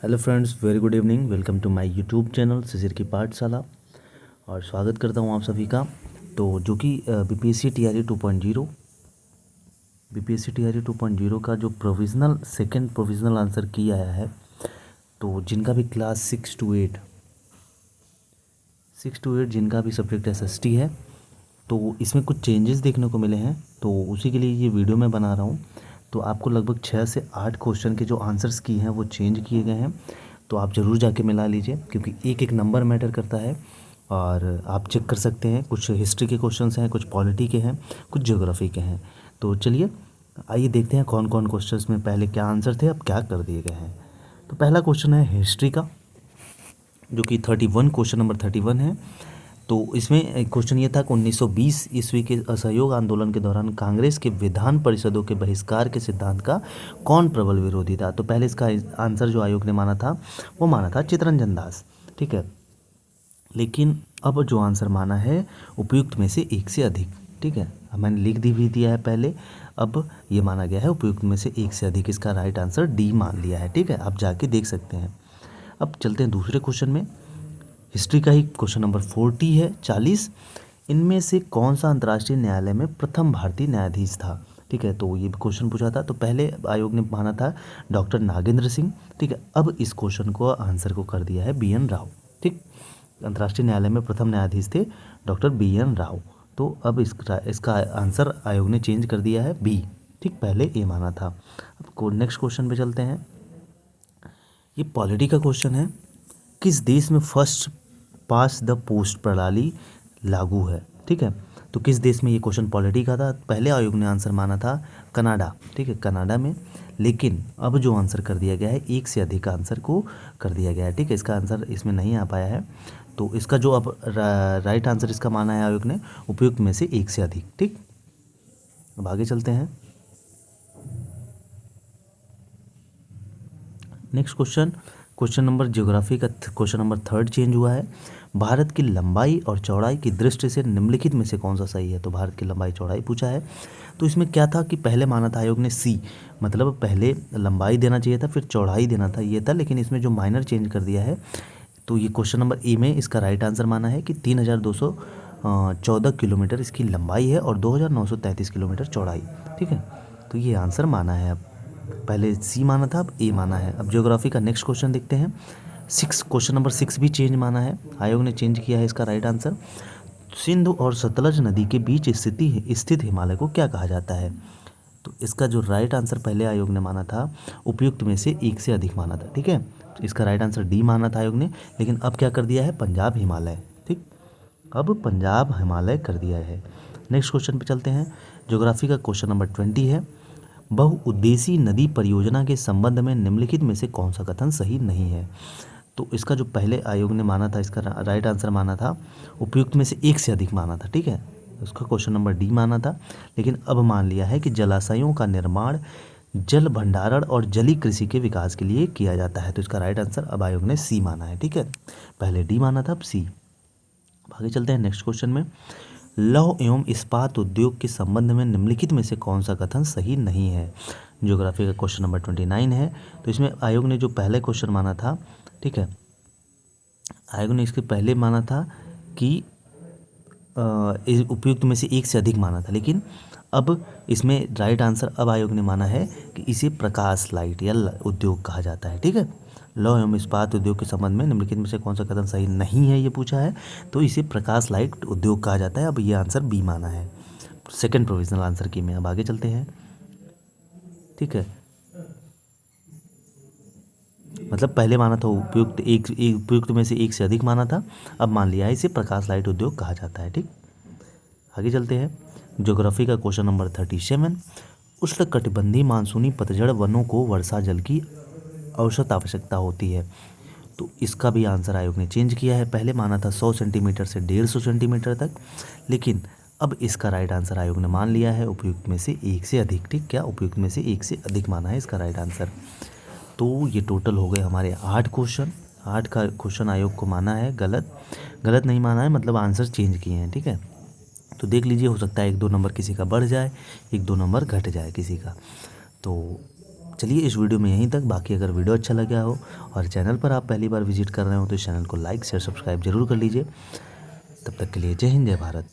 Hello friends, very good evening. Welcome to my YouTube channel Shishir की पाठशाला। और स्वागत करता हूं आप सभी का। तो जो कि बीपीएससी टीआरई 2.0 बीपीएससी टीआरई 2.0 का जो सेकंड प्रोविज़नल आंसर की आया है, तो जिनका भी क्लास 6 to 8 जिनका भी सब्जेक्ट एसएसटी है, तो इसमें कुछ चेंजेस देखने को मिले हैं। तो उसी के लिए ये वीडियो मैं बना रहा हूँ। तो आपको लगभग 6 से 8 क्वेश्चन के जो आंसर्स किए हैं वो चेंज किए गए हैं। तो आप ज़रूर जाके मिला लीजिए, क्योंकि एक एक नंबर मैटर करता है। और आप चेक कर सकते हैं, कुछ हिस्ट्री के क्वेश्चंस हैं, कुछ पॉलिटी के हैं, कुछ ज्योग्राफी के हैं। तो चलिए आइए देखते हैं कौन कौन क्वेश्चंस में पहले क्या आंसर थे, अब क्या कर दिए गए हैं। तो पहला क्वेश्चन है हिस्ट्री का, जो कि 31 क्वेश्चन नंबर 31 है। तो इसमें क्वेश्चन ये था कि 1920 ईस्वी के असहयोग आंदोलन के दौरान कांग्रेस के विधान परिषदों के बहिष्कार के सिद्धांत का कौन प्रबल विरोधी था। तो पहले इसका आंसर जो आयोग ने माना था वो माना था चित्तरंजन दास, ठीक है। लेकिन अब जो आंसर माना है उपयुक्त में से एक से अधिक, ठीक है। मैंने लिख दी भी दिया है पहले। अब ये माना गया है उपयुक्त में से एक से अधिक, इसका राइट आंसर डी मान लिया है, ठीक है। आप जाके देख सकते हैं। अब चलते हैं दूसरे क्वेश्चन में। हिस्ट्री का ही क्वेश्चन नंबर 40 इनमें से कौन सा अंतर्राष्ट्रीय न्यायालय में प्रथम भारतीय न्यायाधीश था, ठीक है। तो ये क्वेश्चन पूछा था। तो पहले आयोग ने माना था डॉक्टर नागेंद्र सिंह, ठीक है। अब इस क्वेश्चन को आंसर को कर दिया है BN राव, ठीक। अंतर्राष्ट्रीय न्यायालय में प्रथम न्यायाधीश थे डॉक्टर BN राव। तो अब इसका आंसर आयोग ने चेंज कर दिया है बी, ठीक। पहले ए माना था। अब नेक्स्ट क्वेश्चन पे चलते हैं। ये पॉलिटी का क्वेश्चन है। किस देश में फर्स्ट पास द पोस्ट प्रणाली लागू है, ठीक है। तो किस देश में, ये क्वेश्चन पॉलिटी का था। पहले आयोग ने आंसर माना था कनाडा, ठीक है, कनाडा में। लेकिन अब जो आंसर कर दिया गया है एक से अधिक आंसर को कर दिया गया है, ठीक है। इसका आंसर इसमें नहीं आ पाया है। तो इसका जो अब राइट आंसर इसका माना है आयोग ने उपयुक्त में से एक से अधिक, ठीक। अब आगे चलते हैं। नेक्स्ट क्वेश्चन नंबर ज्योग्राफी का क्वेश्चन नंबर 3 चेंज हुआ है। भारत की लंबाई और चौड़ाई की दृष्टि से निम्नलिखित में से कौन सा सही है। तो भारत की लंबाई चौड़ाई पूछा है। तो इसमें क्या था कि पहले माना था आयोग ने सी, मतलब पहले लंबाई देना चाहिए था फिर चौड़ाई देना था, ये था। लेकिन इसमें जो माइनर चेंज कर दिया है, तो ये क्वेश्चन नंबर ए में इसका राइट आंसर माना है कि 3214 किलोमीटर इसकी लंबाई है और 2933 किलोमीटर चौड़ाई, ठीक है। तो ये आंसर माना है। अब पहले सी माना था, अब ए माना है। अब ज्योग्राफी का नेक्स्ट क्वेश्चन देखते हैं। क्वेश्चन नंबर 6 भी चेंज माना है, आयोग ने चेंज किया है इसका राइट आंसर। सिंधु और सतलज नदी के बीच स्थित हिमालय को क्या कहा जाता है। तो इसका जो राइट आंसर पहले आयोग ने माना था उपयुक्त में से एक से अधिक माना था, ठीक है। इसका राइट आंसर डी माना था आयोग ने, लेकिन अब क्या कर दिया है पंजाब हिमालय, ठीक। अब पंजाब हिमालय कर दिया है। नेक्स्ट क्वेश्चन पे चलते हैं। ज्योग्राफी का क्वेश्चन नंबर 20 है। बहुउद्देशीय नदी परियोजना के संबंध में निम्नलिखित में से कौन सा कथन सही नहीं है। तो इसका जो पहले आयोग ने माना था, इसका राइट आंसर माना था उपयुक्त में से एक से अधिक माना था, ठीक है। उसका क्वेश्चन नंबर डी माना था। लेकिन अब मान लिया है कि जलाशयों का निर्माण जल भंडारण और जलीय कृषि के विकास के लिए किया जाता है। तो इसका राइट आंसर अब आयोग ने सी माना है, ठीक है। पहले डी माना था, अब सी। आगे चलते हैं नेक्स्ट क्वेश्चन में। लौह एवं इस्पात उद्योग के संबंध में निम्नलिखित में से कौन सा कथन सही नहीं है। ज्योग्राफी का क्वेश्चन नंबर 29 है। तो इसमें आयोग ने जो पहले क्वेश्चन माना था, ठीक है, आयोग ने इसके पहले माना था कि उपयुक्त में से एक से अधिक माना था। लेकिन अब इसमें राइट आंसर अब आयोग ने माना है कि इसे प्रकाश लाइट या उद्योग कहा जाता है, ठीक है। लौह एवं इस्पात उद्योग के संबंध में निम्नलिखित में से कौन सा कथन सही नहीं है, ये पूछा है। तो इसे प्रकाश लाइट उद्योग कहा जाता है। अब ये आंसर बी माना है, सेकंड प्रोविजनल आंसर की में। अब आगे चलते हैं, ठीक है। मतलब पहले माना था उपयुक्त में से एक से अधिक माना था, अब मान लिया है इसे प्रकाश लाइट उद्योग कहा जाता है, ठीक। आगे चलते हैं। ज्योग्राफी का क्वेश्चन नंबर 37। उष्णकटिबंधीय मानसूनी पतझड़ वनों को वर्षा जल की औसत आवश्यकता होती है। तो इसका भी आंसर आयोग ने चेंज किया है। पहले माना था 100 सेंटीमीटर से 150 सेंटीमीटर तक, लेकिन अब इसका राइट आंसर आयोग ने मान लिया है उपयुक्त में से एक से अधिक, ठीक। क्या उपयुक्त में से एक से अधिक माना है इसका राइट आंसर। तो ये टोटल हो गए हमारे 8 क्वेश्चन। 8 का क्वेश्चन आयोग को माना है गलत नहीं माना है, मतलब आंसर चेंज किए हैं, ठीक है। तो देख लीजिए, हो सकता है 1-2 नंबर किसी का बढ़ जाए, 1-2 नंबर घट जाए किसी का। तो चलिए इस वीडियो में यहीं तक। बाकी अगर वीडियो अच्छा लगा हो और चैनल पर आप पहली बार विजिट कर रहे हो तो इस चैनल को लाइक शेयर सब्सक्राइब जरूर कर लीजिए। तब तक के लिए जय हिंद जय भारत।